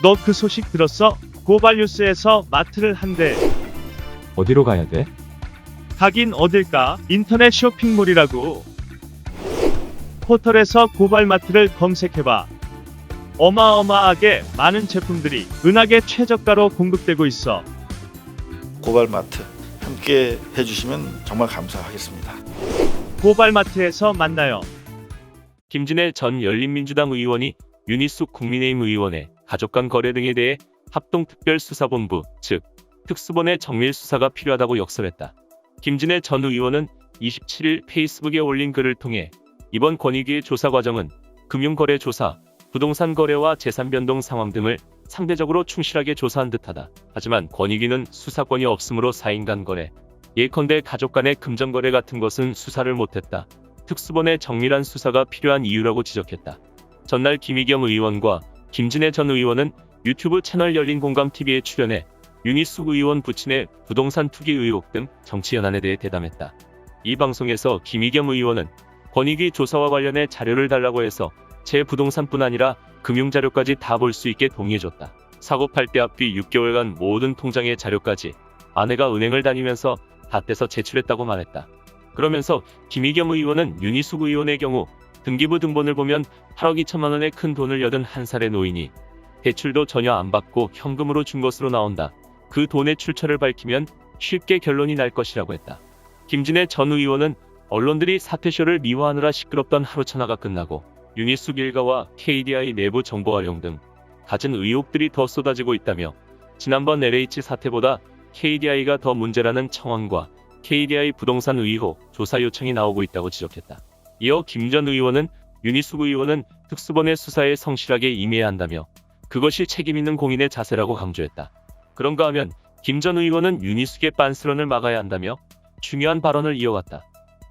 너 그 소식 들었어? 고발뉴스에서 마트를 한대. 어디로 가야 돼? 가긴 어딜까? 인터넷 쇼핑몰이라고. 포털에서 고발마트를 검색해봐. 어마어마하게 많은 제품들이 은하계 최저가로 공급되고 있어. 고발마트 함께 해주시면 정말 감사하겠습니다. 고발마트에서 만나요. 김진애 전 열린민주당 의원이 윤희숙 국민의힘 의원의 가족 간 거래 등에 대해 합동특별수사본부, 즉 특수본의 정밀 수사가 필요하다고 역설했다. 김진애 전 의원은 27일 페이스북에 올린 글을 통해 이번 권익위의 조사 과정은 금융거래 조사, 부동산 거래와 재산 변동 상황 등을 상대적으로 충실하게 조사한 듯하다. 하지만 권익위는 수사권이 없으므로 사인간 거래, 예컨대 가족 간의 금전 거래 같은 것은 수사를 못했다. 특수본의 정밀한 수사가 필요한 이유라고 지적했다. 전날 김의겸 의원과 김진애 전 의원은 유튜브 채널 열린공감TV에 출연해 윤희숙 의원 부친의 부동산 투기 의혹 등 정치 현안에 대해 대담했다. 이 방송에서 김의겸 의원은 권익위 조사와 관련해 자료를 달라고 해서 제 부동산뿐 아니라 금융자료까지 다 볼 수 있게 동의해줬다. 사고 팔대 앞뒤 6개월간 모든 통장의 자료까지 아내가 은행을 다니면서 다 떼서 제출했다고 말했다. 그러면서 김의겸 의원은 윤희숙 의원의 경우 등기부 등본을 보면 8억 2천만 원의 큰 돈을 여든 한 살의 노인이 대출도 전혀 안 받고 현금으로 준 것으로 나온다. 그 돈의 출처를 밝히면 쉽게 결론이 날 것이라고 했다. 김진애 전 의원은 언론들이 사퇴쇼를 미화하느라 시끄럽던 하루천하가 끝나고 윤희숙 일가와 KDI 내부 정보 활용 등 갖은 의혹들이 더 쏟아지고 있다며 지난번 LH 사태보다 KDI가 더 문제라는 청원과 KDI 부동산 의혹 조사 요청이 나오고 있다고 지적했다. 이어 김 전 의원은 윤희숙 의원은 특수본의 수사에 성실하게 임해야 한다며 그것이 책임있는 공인의 자세라고 강조했다. 그런가 하면 김 전 의원은 윤희숙의 빤스런을 막아야 한다며 중요한 발언을 이어갔다.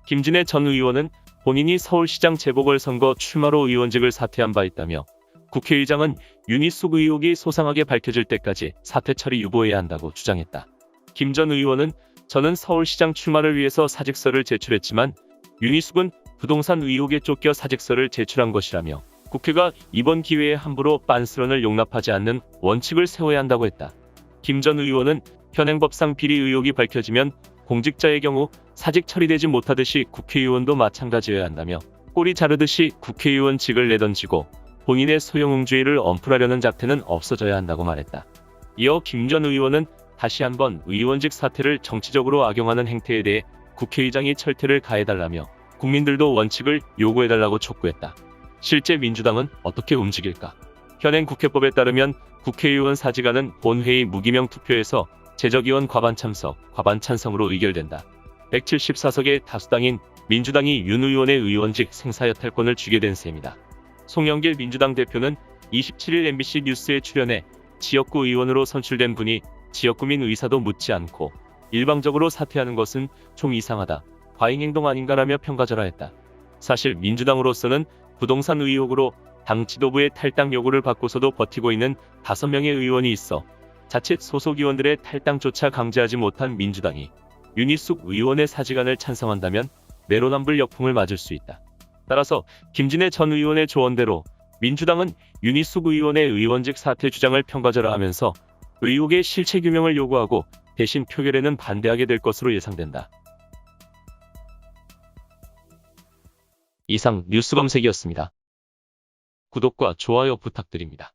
김진애 전 의원은 본인이 서울시장 재보궐선거 출마로 의원직을 사퇴한 바 있다며 국회의장은 윤희숙 의혹이 소상하게 밝혀질 때까지 사퇴 처리 유보해야 한다고 주장했다. 김 전 의원은 저는 서울시장 출마를 위해서 사직서를 제출했지만 윤희숙은 부동산 의혹에 쫓겨 사직서를 제출한 것이라며 국회가 이번 기회에 함부로 빤스런을 용납하지 않는 원칙을 세워야 한다고 했다. 김 전 의원은 현행법상 비리 의혹이 밝혀지면 공직자의 경우 사직 처리되지 못하듯이 국회의원도 마찬가지여야 한다며 꼬리 자르듯이 국회의원직을 내던지고 본인의 소영응주의를 엄풀하려는 작태는 없어져야 한다고 말했다. 이어 김 전 의원은 다시 한번 의원직 사퇴를 정치적으로 악용하는 행태에 대해 국회의장이 철퇴를 가해달라며 국민들도 원칙을 요구해달라고 촉구했다. 실제 민주당은 어떻게 움직일까? 현행 국회법에 따르면 국회의원 사직안은 본회의 무기명 투표에서 재적의원 과반 참석, 과반 찬성으로 의결된다. 174석의 다수당인 민주당이 윤 의원의 의원직 생사여탈권을 주게 된 셈이다. 송영길 민주당 대표는 27일 MBC 뉴스에 출연해 지역구 의원으로 선출된 분이 지역구민 의사도 묻지 않고 일방적으로 사퇴하는 것은 좀 이상하다, 과잉행동 아닌가라며 평가절하했다. 사실 민주당으로서는 부동산 의혹으로 당 지도부의 탈당 요구를 받고서도 버티고 있는 5명의 의원이 있어 자칫 소속 의원들의 탈당조차 강제하지 못한 민주당이 윤희숙 의원의 사직안을 찬성한다면 내로남불 역풍을 맞을 수 있다. 따라서 김진애 전 의원의 조언대로 민주당은 윤희숙 의원의 의원직 사퇴 주장을 평가절하하면서 의혹의 실체 규명을 요구하고 대신 표결에는 반대하게 될 것으로 예상된다. 이상 뉴스검색이었습니다. 구독과 좋아요 부탁드립니다.